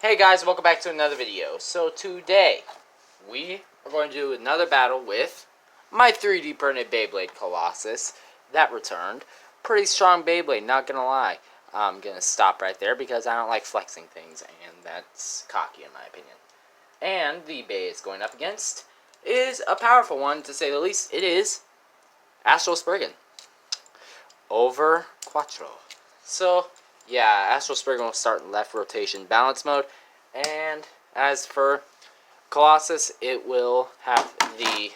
Hey guys, welcome back to another video. So today, we are going to do another battle with my 3D printed Beyblade Colossus. That returned. Pretty strong Beyblade, not gonna lie. I'm gonna stop right there because I don't like flexing things, and that's cocky in my opinion. And the Bay is going up against is a powerful one, to say the least. It is Astral Spriggan over Quattro. So, yeah, Astral Spriggan will start in left rotation balance mode. And as for Colossus, it will have the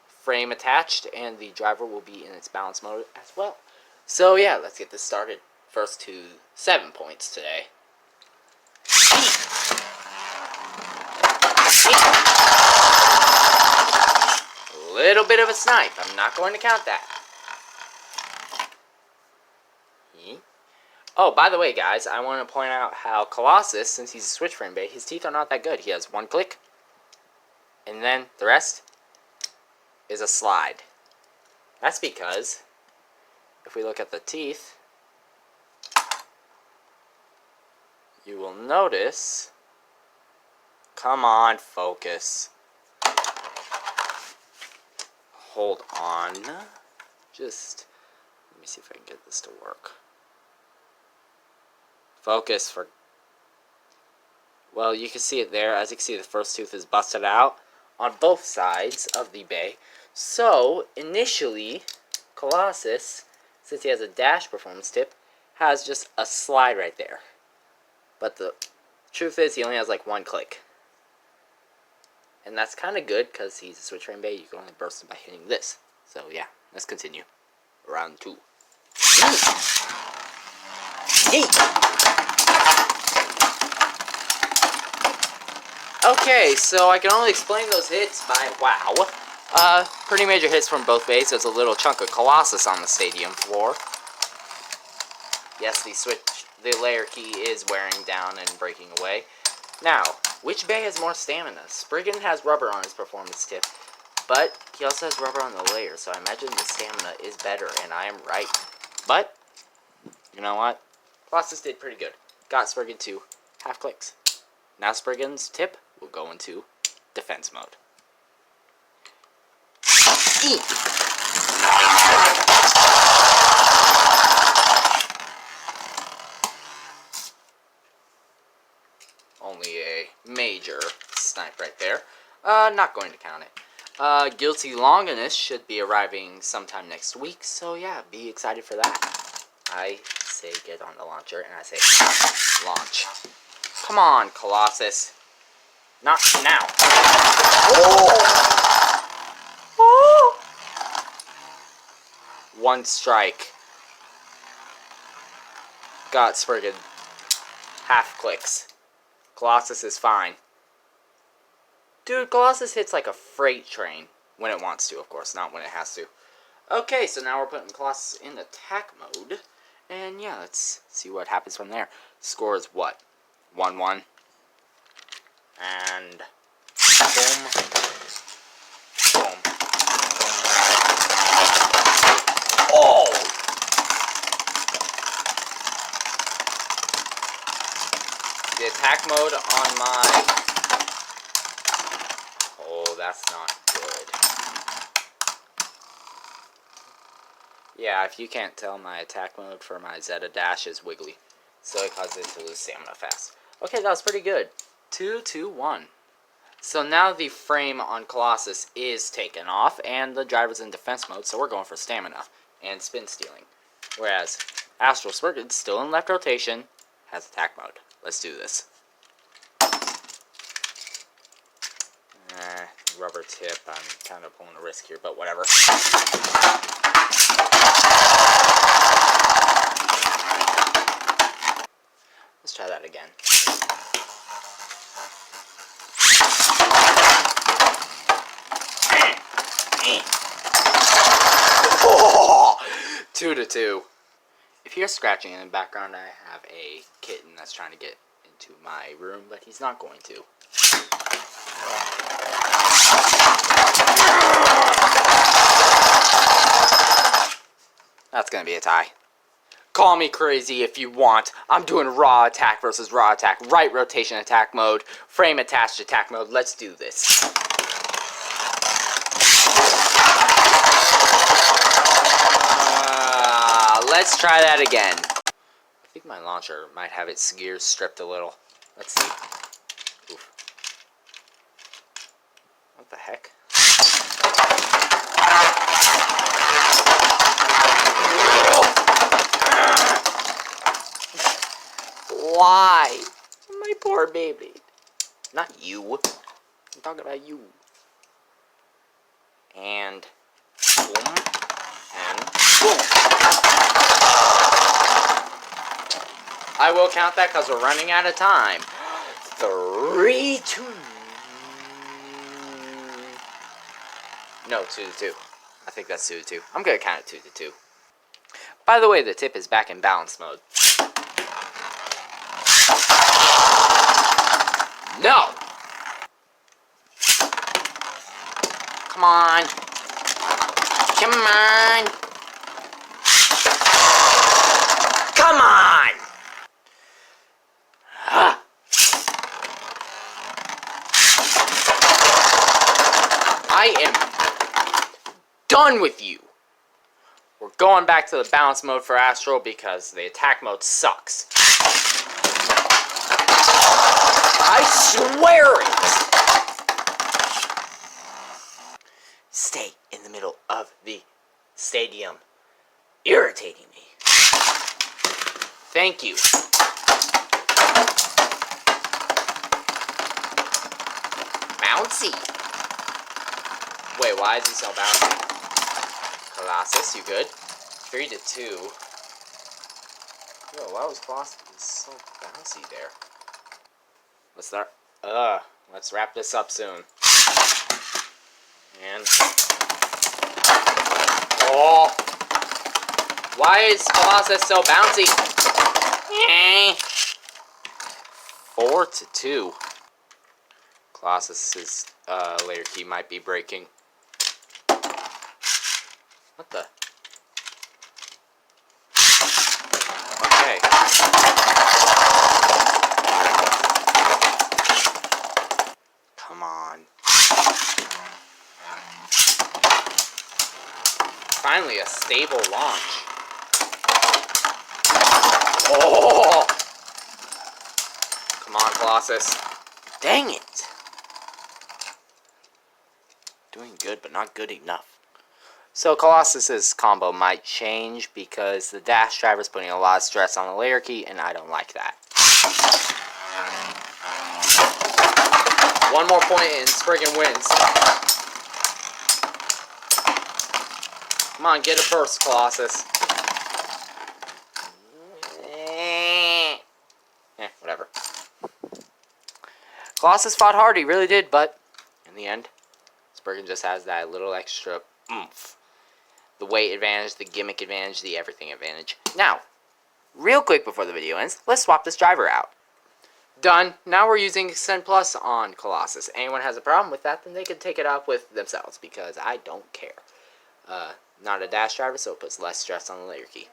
frame attached, and the driver will be in its balance mode as well. So, yeah, let's get this started. First to 7 points today. A little bit of a snipe. I'm not going to count that. Oh, by the way, guys, I want to point out how Colossus, since he's a switch frame bay, his teeth are not that good. He has one click, and then the rest is a slide. That's because, if we look at the teeth, you will notice... Come on, focus. Hold on. Just, let me see if I can get this to work. Focus for... Well, you can see it there. As you can see, the first tooth is busted out on both sides of the bay. So, initially, Colossus, since he has a dash performance tip, has just a slide right there. But the truth is, he only has like one click. And that's kind of good, because he's a switch frame bay. You can only burst him by hitting this. So, yeah, let's continue. Round 2. Okay, so I can only explain those hits by wow. Pretty major hits from both bays. There's a little chunk of Colossus on the stadium floor. Yes, the layer key is wearing down and breaking away. Now, which bay has more stamina? Spriggan has rubber on his performance tip, but he also has rubber on the layer, so I imagine the stamina is better, and I am right. But, you know what? Colossus did pretty good. Got Spriggan to half clicks. Now Spriggan's tip will go into defense mode. Only a major snipe right there. Not going to count it. Guilty Longinus should be arriving sometime next week, so yeah, be excited for that. I say get on the launcher, and I say launch. Come on, Colossus. Not now. Oh. One strike. Got Spriggan. Half clicks. Colossus is fine. Dude, Colossus hits like a freight train. When it wants to, of course, not when it has to. Okay, so now we're putting Colossus in attack mode. And yeah, let's see what happens from there. Score is what? 1-1. And boom. Boom. Oh! The attack mode on my... Oh, that's not good. Yeah, if you can't tell, my attack mode for my Zeta Dash is wiggly. So it causes it to lose stamina fast. Okay, that was pretty good. 2-2-1. So now the frame on Colossus is taken off, and the driver's in defense mode, so we're going for stamina and spin stealing. Whereas Astral Spriggan's still in left rotation, has attack mode. Let's do this. Rubber tip, I'm kind of pulling a risk here, but whatever. Let's try that again. Oh, 2-2. If you're scratching in the background, I have a kitten that's trying to get into my room, but he's not going to. That's going to be a tie. Call me crazy if you want. I'm doing raw attack versus raw attack. Right rotation attack mode. Frame attached attack mode. Let's do this. Let's try that again. I think my launcher might have its gears stripped a little. Let's see. Oof. What the heck? Why? My poor baby. Not you. I'm talking about you. And boom. And boom. I will count that because we're running out of time. 3, 2. No, 2 to 2. I think that's 2 to 2. I'm going to count it 2 to 2. By the way, the tip is back in balance mode. No! Come on. Come on. Come on! I am done with you. We're going back to the balance mode for Astral because the attack mode sucks. I swear it! Stay in the middle of the stadium, irritating me. Thank you. Bouncy. Wait, why is he so bouncy? Colossus, you good? 3 to 2. Yo, why was Colossus so bouncy there? Let's wrap this up soon. And oh, why is Colossus so bouncy? 4 to 2. Colossus's layer key might be breaking. What the? Okay. Come on. Finally, a stable launch. Oh! Come on, Colossus. Dang it! Doing good, but not good enough. So Colossus's combo might change because the dash driver is putting a lot of stress on the layer key, and I don't like that. One more point and Spriggan wins. Come on, get a burst, Colossus. Whatever. Colossus fought hard, he really did, but in the end, Spriggan just has that little extra oomph. The weight advantage, the gimmick advantage, the everything advantage. Now, real quick before the video ends, let's swap this driver out. Done. Now we're using Extend Plus on Colossus. Anyone has a problem with that, then they can take it up with themselves, because I don't care. Not a dash driver, so it puts less stress on the layer key.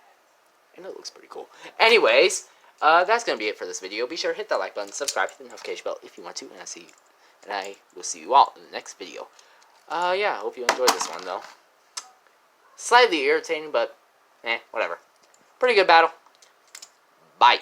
And it looks pretty cool. Anyways, that's going to be it for this video. Be sure to hit that like button, subscribe, hit the notification bell if you want to, and I will see you all in the next video. Yeah, I hope you enjoyed this one, though. Slightly irritating, but, whatever. Pretty good battle. Bye.